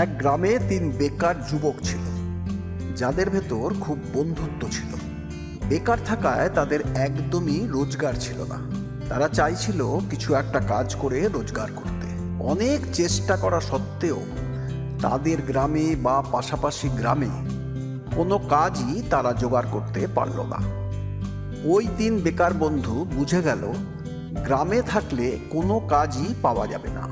এক গ্রামে ৩ বেকার যুবক ছিল, যাদের ভেতর খুব বন্ধুত্ব ছিল। বেকার থাকায় তাদের একদমই রোজগার ছিল না। তারা চাইছিল কিছু একটা কাজ করে রোজগার করতে। অনেক চেষ্টা করা সত্ত্বেও তাদের গ্রামে বা পাশাপাশি গ্রামে কোনো কাজই তারা জোগাড় করতে পারল না। ওই ৩ বেকার বন্ধু বুঝে গেল গ্রামে থাকলে কোনো কাজই পাওয়া যাবে না।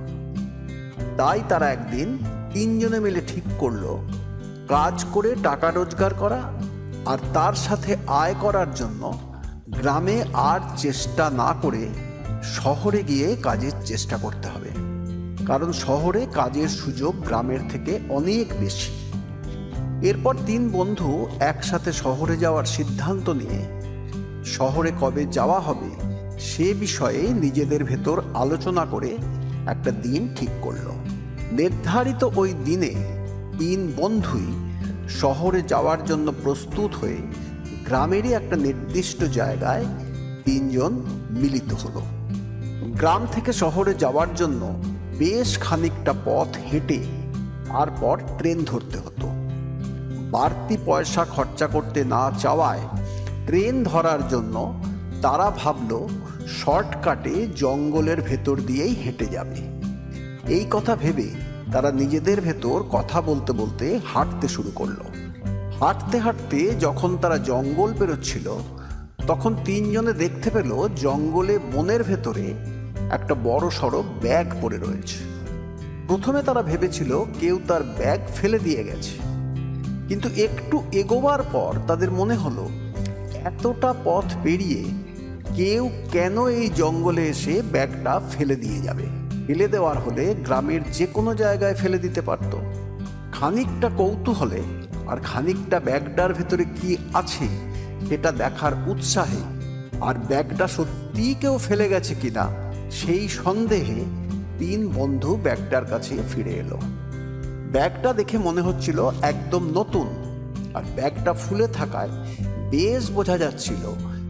তাই তারা একদিন ৩ জনে মিলে ঠিক করলো কাজ করে টাকা রোজগার করা, আর তার সাথে আয় করার জন্য গ্রামে আর চেষ্টা না করে শহরে গিয়ে কাজের চেষ্টা করতে হবে। কারণ শহরে কাজের সুযোগ গ্রামের থেকে অনেক বেশি। এরপর ৩ বন্ধু একসাথে শহরে যাওয়ার সিদ্ধান্ত নিয়ে শহরে কবে যাওয়া হবে সে বিষয়ে নিজেদের ভেতর আলোচনা করে একটা দিন ঠিক করলো। নির্ধারিত ওই দিনে ৩ বন্ধুই শহরে যাওয়ার জন্য প্রস্তুত হয়ে গ্রামেরই একটা নির্দিষ্ট জায়গায় ৩ জন মিলিত হলো। গ্রাম থেকে শহরে যাওয়ার জন্য বেশ খানিকটা পথ হেঁটে তারপর ট্রেন ধরতে হতো। বাড়তি পয়সা খরচা করতে না চাওয়ায় ট্রেন ধরার জন্য তারা ভাবলো শর্টকাটে জঙ্গলের ভেতর দিয়েই হেঁটে যাবে। এই কথা ভেবে তারা নিজেদের ভেতর কথা বলতে বলতে হাঁটতে শুরু করলো। হাঁটতে হাঁটতে যখন তারা জঙ্গল পেরোচ্ছিল তখন ৩ জনে দেখতে পেল জঙ্গলে বনের ভেতরে একটা বড় সড়ো ব্যাগ পড়ে রয়েছে। প্রথমে তারা ভেবেছিল কেউ তার ব্যাগ ফেলে দিয়ে গেছে, কিন্তু একটু এগোবার পর তাদের মনে হলো এতটা পথ পেরিয়ে কেউ কেন এই জঙ্গলে এসে ব্যাগটা ফেলে দিয়ে যাবে। ফেলে দেওয়ার হলে গ্রামের যে কোনো জায়গায় ফেলে দিতে পারত। খানিকটা কৌতূহলে আর খানিকটা ব্যাগটার ভেতরে কি আছে সেটা দেখার উৎসাহে, আর ব্যাগটা সত্যিই কেউ ফেলে গেছে কিনা সেই সন্দেহে ৩ বন্ধু ব্যাগটার কাছে ফিরে এলো। ব্যাগটা দেখে মনে হচ্ছিল একদম নতুন, আর ব্যাগটা ফুলে থাকায় বেশ বোঝা যাচ্ছিল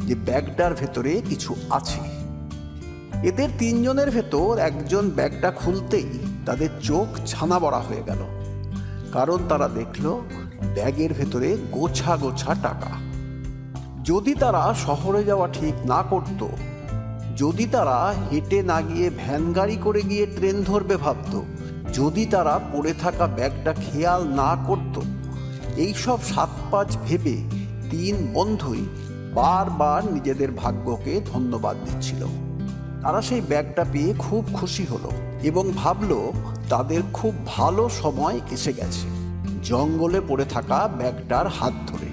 যে ব্যাগটার ভেতরে কিছু আছে। এদের ৩ জনের ভেতর একজন ব্যাগটা খুলতেই তাদের চোখ ছানা বড়া হয়ে গেল, কারণ তারা দেখল ব্যাগের ভেতরে গোছা গোছা টাকা। যদি তারা শহরে যাওয়া ঠিক না করত, যদি তারা হেঁটে না গিয়ে ভ্যান গাড়ি করে গিয়ে ট্রেন ধরবে ভাবত, যদি তারা পড়ে থাকা ব্যাগটা খেয়াল না করত, এইসব ৭-৫ ভেবে ৩ বন্ধুই বারবার নিজেদের ভাগ্যকে ধন্যবাদ দিচ্ছিল। তারা সেই ব্যাগটা পেয়ে খুব খুশি হলো এবং ভাবলো তাদের খুব ভালো সময় এসে গেছে জঙ্গলে পড়ে থাকা ব্যাগটার হাত ধরে।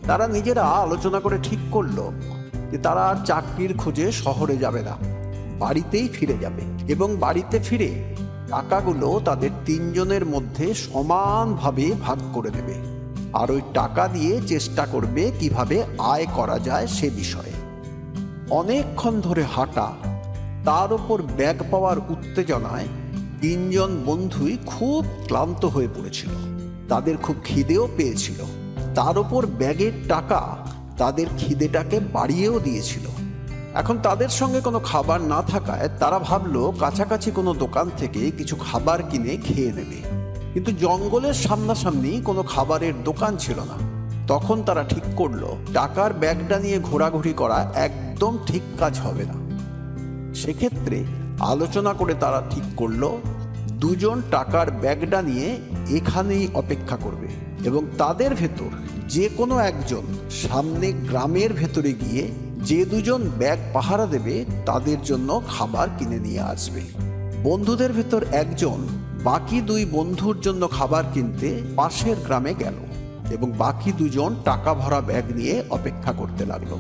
তারা নিজেরা আলোচনা করে ঠিক করলো যে তারা আর চাকরির খোঁজে শহরে যাবে না, বাড়িতেই ফিরে যাবে এবং বাড়িতে ফিরে টাকাগুলো তাদের ৩ জনের মধ্যে সমানভাবে ভাগ করে দেবে, আর ওই টাকা দিয়ে চেষ্টা করবে কিভাবে আয় করা যায় সে বিষয়ে। অনেকক্ষণ ধরে হাঁটা, তার উপর ব্যাগ পাওয়ার উত্তেজনায় ৩ জন বন্ধুই খুব ক্লান্ত হয়ে পড়েছিল। তাদের খুব খিদেও পেয়েছিল। তার উপর ব্যাগের টাকা তাদের খিদেটাকে বাড়িয়েও দিয়েছিল। এখন তাদের সঙ্গে কোনো খাবার না থাকায় তারা ভাবলো কাছাকাছি কোনো দোকান থেকে কিছু খাবার কিনে খেয়ে নেবে, কিন্তু জঙ্গলের সামনাসামনি কোনো খাবারের দোকান ছিল না। তখন তারা ঠিক করলো টাকার ব্যাগটা নিয়ে ঘোরাঘুরি করা একদম ঠিক কাজ হবে না। সেক্ষেত্রে আলোচনা করে তারা ঠিক করলো 2 জন টাকার ব্যাগটা নিয়ে এখানেই অপেক্ষা করবে এবং তাদের ভেতর যে কোনো একজন সামনে গ্রামের ভেতরে গিয়ে যে 2 জন ব্যাগ পাহারা দেবে তাদের জন্য খাবার কিনে নিয়ে আসবে। বন্ধুদের ভেতর একজন বাকি 2 বন্ধুর জন্য খাবার কিনতে পাশের গ্রামে গেল এবং বাকি 2 জন টাকা ভরা ব্যাগ নিয়ে অপেক্ষা করতে লাগলো।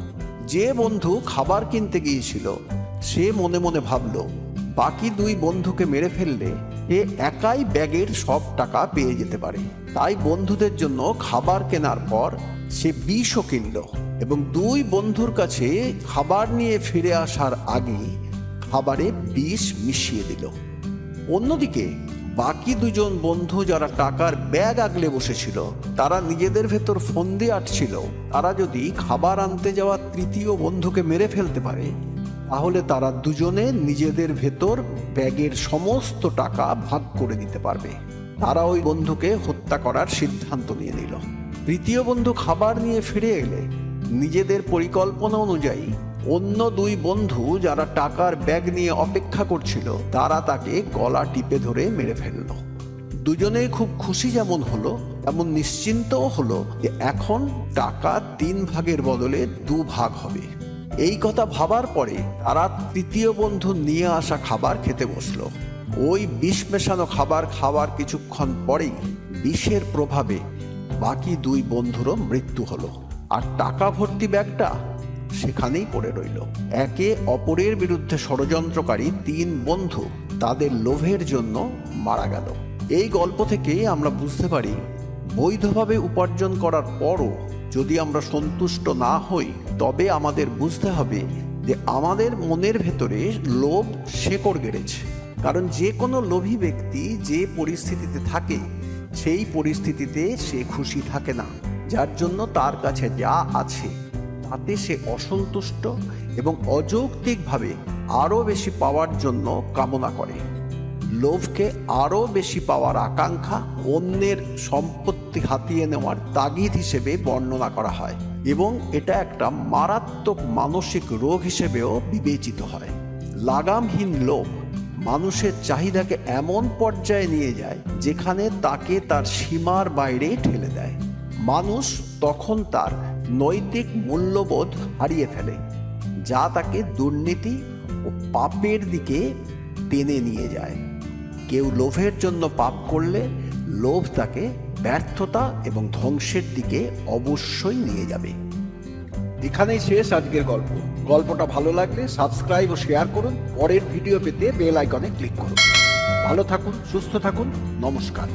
যে বন্ধু খাবার কিনতে গিয়েছিল সে মনে মনে ভাবলো বাকি 2 বন্ধুকে মেরে ফেললে এ একাই ব্যাগের সব টাকা পেয়ে যেতে পারে। তাই বন্ধুদের জন্য খাবার কেনার পর সে বিষও কিনল এবং 2 বন্ধুর কাছে খাবার নিয়ে ফিরে আসার আগে খাবারে বিষ মিশিয়ে দিল। অন্যদিকে বাকি 2 জন বন্ধু যারা টাকার ব্যাগ আগলে বসেছিল তারা নিজেদের ভেতর ফন্দি আটছিল, তারা যদি খাবার আনতে যাওয়া 3য় বন্ধুকে মেরে ফেলতে পারে তাহলে তারা 2 জনে নিজেদের ভেতর ব্যাগের সমস্ত টাকা ভাগ করে দিতে পারবে। তারা ওই বন্ধুকে হত্যা করার সিদ্ধান্ত নিয়ে নিল। তৃতীয় বন্ধু খাবার নিয়ে ফিরে এলে নিজেদের পরিকল্পনা অনুযায়ী অন্য দুই বন্ধু যারা টাকার ব্যাগ নিয়ে অপেক্ষা করছিল তারা তাকে গলা টিপে ধরে মেরে ফেলল। দুজনেই খুব খুশি যেমন হলো তেমন নিশ্চিন্তও হলো যে এখন টাকা 3 ভাগের বদলে 2 ভাগ হবে। এই কথা ভাবার পরে তারা তৃতীয় বন্ধু নিয়ে আসা খাবার খেতে বসলো। ওই বিষ মেশানো খাবার খাওয়ার কিছুক্ষণ পরেই বিষের প্রভাবে বাকি দুই বন্ধুরও মৃত্যু হলো, আর টাকা ভর্তি ব্যাগটা সেখানেই পড়ে রইল। একে অপরের বিরুদ্ধে ষড়যন্ত্রকারী 3 বন্ধু তাদের লোভের জন্য মারা গেল। এই গল্প থেকে আমরা বুঝতে পারি বৈধভাবে উপার্জন করার পরও যদি আমরা সন্তুষ্ট না হই তবে আমাদের বুঝতে হবে যে আমাদের মনের ভেতরে লোভ শেকড় গেড়েছে। কারণ যে কোনো লোভী ব্যক্তি যে পরিস্থিতিতে থাকে সেই পরিস্থিতিতে সে খুশি থাকে না, যার জন্য তার কাছে যা আছে তাতে সে অসন্তুষ্ট এবং অযৌক্তিকভাবে আরও বেশি পাওয়ার জন্য কামনা করে। লোভকে আরও বেশি পাওয়ার আকাঙ্ক্ষা অন্যের সম্পত্তি হাতিয়ে নেওয়ার তাগিদ হিসেবে বর্ণনা করা হয় এবং এটা একটা মারাত্মক মানসিক রোগ হিসেবেও বিবেচিত হয়। লাগামহীন লোভ মানুষের চাহিদাকে এমন পর্যায়ে নিয়ে যায় যেখানে তাকে তার সীমার বাইরে ঠেলে দেয়। মানুষ তখন তার নৈতিক মূল্যবোধ হারিয়ে ফেলে, যা তাকে দুর্নীতি ও পাপের দিকে টেনে নিয়ে যায়। কেউ লোভের জন্য পাপ করলে লোভ তাকে ব্যর্থতা এবং ধ্বংসের দিকে অবশ্যই নিয়ে যাবে। এখানেই শেষ আজকের গল্প। গল্পটা ভালো লাগলে সাবস্ক্রাইব ও শেয়ার করুন। পরের ভিডিও পেতে বেল আইকনে ক্লিক করুন। ভালো থাকুন, সুস্থ থাকুন, নমস্কার।